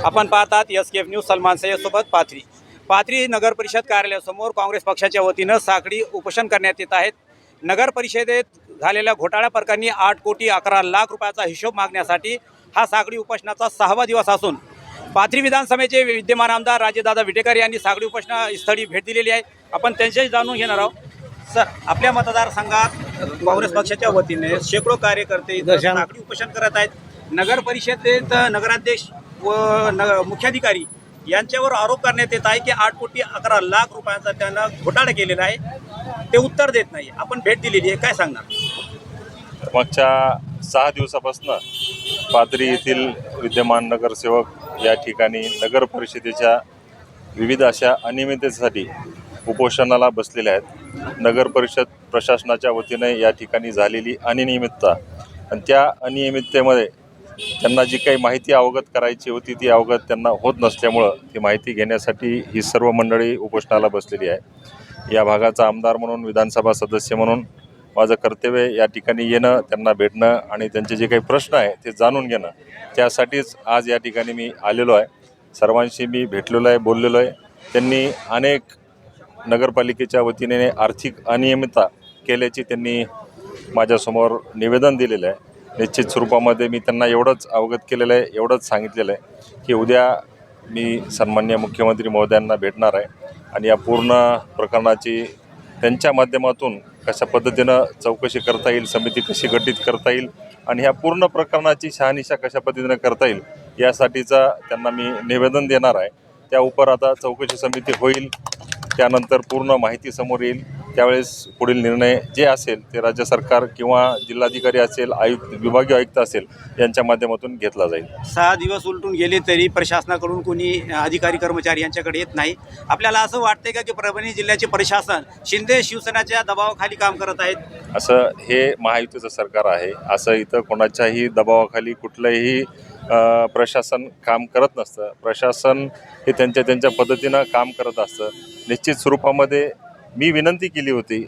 आपण पाहतात SKF news Salman सय्यदसोबत Pathri नगर परिषद कार्यालयासमोर काँग्रेस पक्षाच्या वतीनं साखळी उपोषण करण्यात येत आहेत। नगर परिषदेत झालेल्या घोटाळा प्रकरणी 8 कोटी 11 लाख रुपयाचा हिशोब मागण्यासाठी हा साखळी उपोषणाचा 6वा दिवस असून पाथरी विधानसभेचे विद्यमान आमदार राजेदादा विटेकर यांनी साखळी उपोषणस्थळी भेट दिलेली आहे। आपण त्यांच्याशी जाणून घेणार आहोत। सर, आपल्या मतदारसंघात काँग्रेस पक्षाच्या वतीने शेकडो कार्यकर्ते इथं साखळी उपोषण करत आहेत। नगर परिषदेत नगराध्यक्ष व मुख्याधिकारी यांच्यावर आरोप करण्यात येत आहे की 8 कोटी 11 लाख रुपयांचा त्यांना घोटाळा केलेला आहे। ते उत्तर देत नाही। आपण भेट दिलेली आहे, काय सांगणार? मागच्या 6 दिवसापासून पाथरी येथील विद्यमान नगरसेवक या ठिकाणी नगर परिषदेच्या विविध अशा अनियमिततेसाठी उपोषणाला बसलेले आहेत। नगर परिषद प्रशासनाच्या वतीने या ठिकाणी झालेली अनियमितता आणि त्या अनियमिततेमध्ये त्यांना जी काही माहिती अवगत करायची होती ती अवगत त्यांना होत नसल्यामुळं ती माहिती घेण्यासाठी ही सर्व मंडळी उपोषणाला बसलेली आहे। या भागाचा आमदार म्हणून, विधानसभा सदस्य म्हणून माझं कर्तव्य या ठिकाणी येणं, त्यांना भेटणं आणि त्यांचे जे काही प्रश्न आहे ते जाणून घेणं, त्यासाठीच आज या ठिकाणी मी आलेलो आहे। सर्वांशी मी भेटलेलो आहे, बोललेलो आहे। त्यांनी अनेक नगरपालिकेच्या वतीने आर्थिक अनियमितता केल्याची त्यांनी माझ्यासमोर निवेदन दिलेलं आहे। निश्चित स्वरूपामध्ये मी त्यांना एवढंच अवगत केलेलं आहे, एवढंच सांगितलेलं आहे की उद्या मी सन्माननीय मुख्यमंत्री महोदयांना भेटणार आहे आणि या पूर्ण प्रकरणाची त्यांच्या माध्यमातून कशा पद्धतीनं चौकशी करता येईल, समिती कशी गठीत करता येईल आणि ह्या पूर्ण प्रकरणाची शहानिशा कशा पद्धतीनं करता येईल यासाठीचा त्यांना मी निवेदन देणार आहे। त्या उपर आता चौकशी समिती होईल, त्यानंतर पूर्ण माहिती समोर येईल। त्यावेळेस पुढील निर्णय जे असेल ते राज्य सरकार किंवा जिल्हाधिकारी असेल, विभागीय आयुक्त असेल यांच्या माध्यमातून घेतला जाईल। 6 दिवस उलटून गेले तरी प्रशासनाकडून कोणी अधिकारी कर्मचारी यांच्याकडे येत नाही। आपल्याला असं वाटतंय का की परभणी जिल्ह्याचे प्रशासन शिंदे शिवसेनेच्या दबावाखाली काम करत आहेत? असं हे महायुतीचं सरकार आहे, असं इथं कोणाच्याही दबावाखाली कुठलंही प्रशासन काम करत नसतं। प्रशासन हे त्यांच्या पद्धतीनं काम करत असतं। निश्चित स्वरूपामध्ये मी विनंती केली होती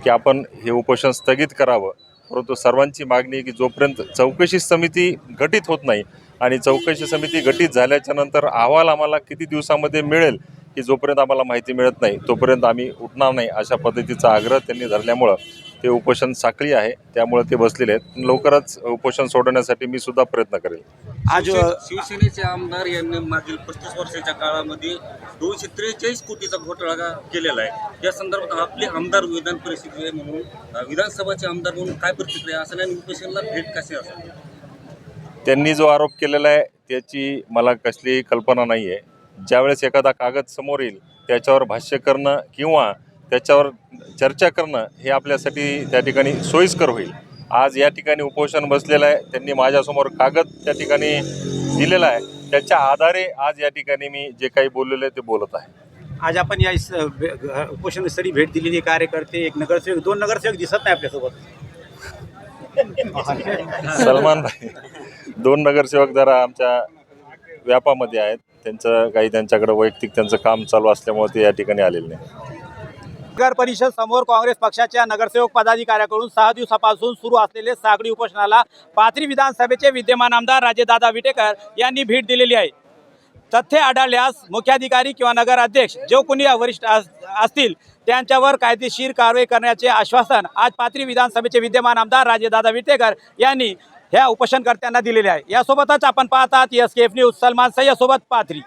की आपण हे उपोषण स्थगित करावं, परंतु सर्वांची मागणी आहे की जोपर्यंत चौकशी समिती गठीत होत नाही आणि चौकशी समिती गठीत झाल्याच्या नंतर अहवाल आम्हाला किती दिवसामध्ये मिळेल की जोपर्यंत आम्हाला माहिती मिळत नाही तोपर्यंत आम्ही उठणार नाही, अशा पद्धतीचा आग्रह त्यांनी धरल्यामुळं ते उपोषण साखळी आहे, त्यामुळे ते बसलेले आहेत। लवकरच उपोषण सोडवण्यासाठी मी सुद्धा प्रयत्न करेल। आज शिवसेनेचे आमदार यांनी मागील 35 वर्षाच्या काळामध्ये 243 कोटीचा घोटाळा केलेला आहे। या संदर्भात आपले आमदार विधान परिषदेचे म्हणून, विधानसभाचे आमदार म्हणून काय प्रतिक्रिया असेल आणि उपोषणाला भेट कशी असेल? त्यांनी जो आरोप केलेला आहे त्याची मला कसलीही कल्पना नाही आहे। ज्यावेळेस एखादा कागद समोर येईल त्याच्यावर भाष्य करणं किंवा त्याच्यावर चर्चा करणं हे आपल्यासाठी त्या ठिकाणी सोयीस्कर होईल। आज या ठिकाणी उपोषण बसलेलं आहे, त्यांनी माझ्यासमोर कागद त्या ठिकाणी दिलेला आहे, त्याच्या आधारे आज या ठिकाणी मी जे काही बोललेलं आहे ते बोलत आहे। आज आपण या उपोषणस्थळी भेट दिलेली कार्यकर्ते, एक नगरसेवक, 2 नगरसेवक दिसत नाही आपल्यासोबत। सलमान भाई, 2 नगरसेवक जरा आमच्या व्यापामध्ये आहेत, त्यांच्याकडे वैयक्तिक त्यांचं काम चालू असल्यामुळे ते या ठिकाणी आलेले नाही। नगर परिषद समोर काँग्रेस पक्षाच्या नगरसेवक पदाधिकाऱ्याकडून 6 दिवसापासून सुरू असलेले साखळी उपोषणाला पाथरी विधानसभेचे विद्यमान आमदार राजेदादा विटेकर यांनी भेट दिलेली आहे। तथ्य आढळल्यास मुख्याधिकारी किंवा नगराध्यक्ष जो कोणी वरिष्ठ असतील त्यांच्यावर कायदेशीर कारवाई करण्याचे आश्वासन आज पाथरी विधानसभेचे विद्यमान आमदार राजेदादा विटेकर यांनी ह्या उपोषणकर्त्यांना दिलेले आहे। यासोबतच आपण पाहतात SKF न्यूज सलमान सय्यदसोबत पाथरी।